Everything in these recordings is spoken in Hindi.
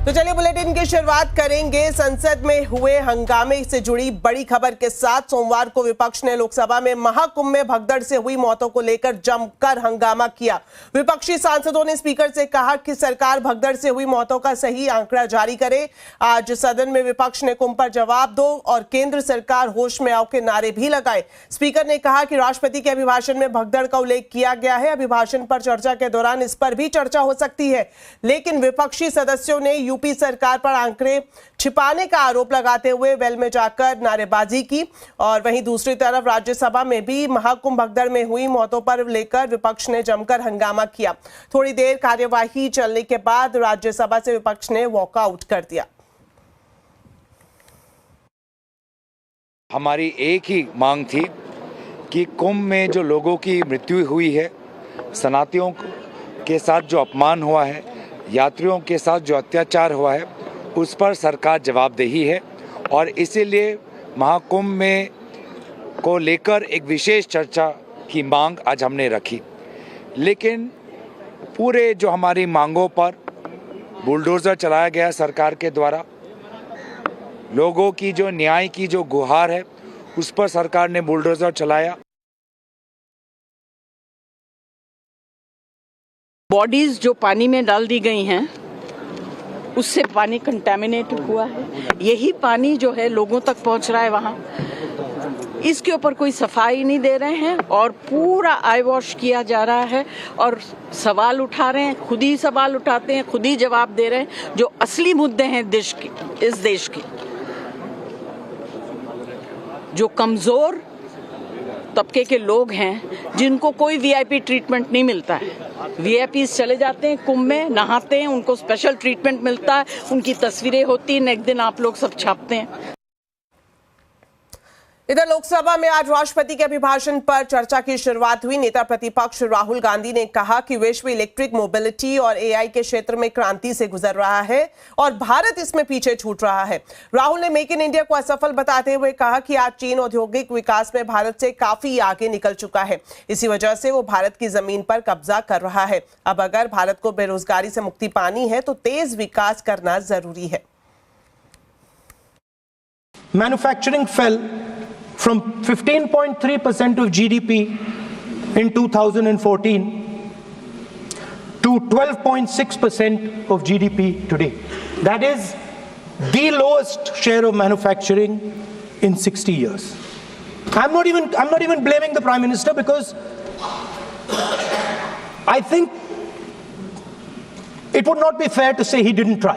तो चलिए बुलेटिन की शुरुआत करेंगे संसद में हुए हंगामे से जुड़ी बड़ी खबर के साथ। सोमवार को विपक्ष ने लोकसभा में महाकुंभ में भगदड़ से हुई मौतों को लेकर जमकर हंगामा किया। विपक्षी सांसदों ने स्पीकर से कहा कि सरकार भगदड़ से हुई मौतों का सही आंकड़ा जारी करे। आज सदन में विपक्ष ने कुंभ पर जवाब दो और केंद्र सरकार होश में आओ के नारे भी लगाए। स्पीकर ने कहा कि राष्ट्रपति के अभिभाषण में भगदड़ का उल्लेख किया गया है। अभिभाषण पर चर्चा के दौरान इस पर भी चर्चा हो सकती है, लेकिन विपक्षी सदस्यों ने यूपी सरकार पर आंकड़े छिपाने का आरोप लगाते हुए वेल में जाकर नारेबाजी की। और वहीं दूसरी तरफ राज्यसभा में भी महाकुंभ भगदड़ में हुई मौतों पर लेकर विपक्ष ने जमकर हंगामा किया। थोड़ी देर कार्यवाही चलने के बाद राज्यसभा से विपक्ष ने वॉकआउट कर दिया। हमारी एक ही मांग थी कि कुंभ में जो लोगों की मृत्यु हुई है, शरणार्थियों के साथ जो अपमान हुआ है, यात्रियों के साथ जो अत्याचार हुआ है, उस पर सरकार जवाबदेही है और इसीलिए महाकुंभ में को लेकर एक विशेष चर्चा की मांग आज हमने रखी। लेकिन पूरे जो हमारी मांगों पर बुलडोज़र चलाया गया सरकार के द्वारा, लोगों की जो न्याय की जो गुहार है उस पर सरकार ने बुलडोज़र चलाया। बॉडीज जो पानी में डाल दी गई हैं उससे पानी कंटेमिनेट हुआ है। यही पानी जो है लोगों तक पहुंच रहा है वहां, इसके ऊपर कोई सफाई नहीं दे रहे हैं और पूरा आई वॉश किया जा रहा है और सवाल उठा रहे हैं, खुद ही सवाल उठाते हैं, खुद ही जवाब दे रहे हैं। जो असली मुद्दे हैं इस देश के, जो कमजोर तबके के लोग हैं जिनको कोई वीआईपी ट्रीटमेंट नहीं मिलता है। वीआईपीज चले जाते हैं कुंभ में, नहाते हैं, उनको स्पेशल ट्रीटमेंट मिलता है, उनकी तस्वीरें होती हैं, नेक्स्ट दिन आप लोग सब छापते हैं। इधर लोकसभा में आज राष्ट्रपति के अभिभाषण पर चर्चा की शुरुआत हुई। नेता प्रतिपक्ष राहुल गांधी ने कहा कि विश्व इलेक्ट्रिक मोबिलिटी और एआई के क्षेत्र में क्रांति से गुजर रहा है और भारत इसमें पीछे छूट रहा है। राहुल ने मेक इन इंडिया को असफल बताते हुए कहा कि आज चीन औद्योगिक विकास में भारत से काफी आगे निकल चुका है। इसी वजह से वो भारत की जमीन पर कब्जा कर रहा है। अब अगर भारत को बेरोजगारी से मुक्ति पानी है तो तेज विकास करना जरूरी है। Manufacturing fail from 15.3% of GDP in 2014 to 12.6% of GDP today. That is the lowest share of manufacturing in 60 years. I'm not even blaming the Prime Minister, because I think it would not be fair to say he didn't try.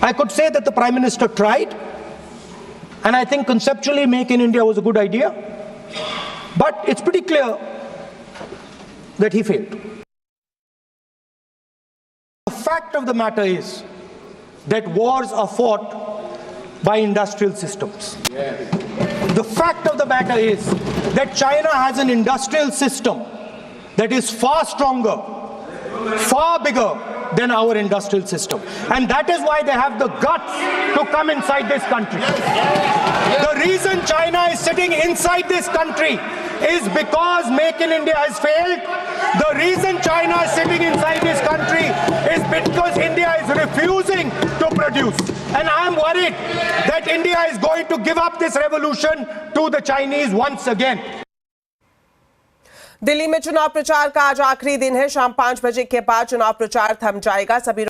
I could say that the Prime Minister tried, and I think conceptually Make in India was a good idea, but it's pretty clear that he failed. The fact of the matter is that wars are fought by industrial systems. The fact of the matter is that China has an industrial system that is far stronger, far bigger than our industrial system, and that is why they have the guts to come inside this country. The reason China is sitting inside this country is because Make in India has failed. The reason China is sitting inside this country is because India is refusing to produce, and I am worried that India is going to give up this revolution to the Chinese once again. Delhi में चुनाव प्रचार का आज आखिरी दिन है। शाम 5 बजे के बाद चुनाव प्रचार थम जाएगा। सभी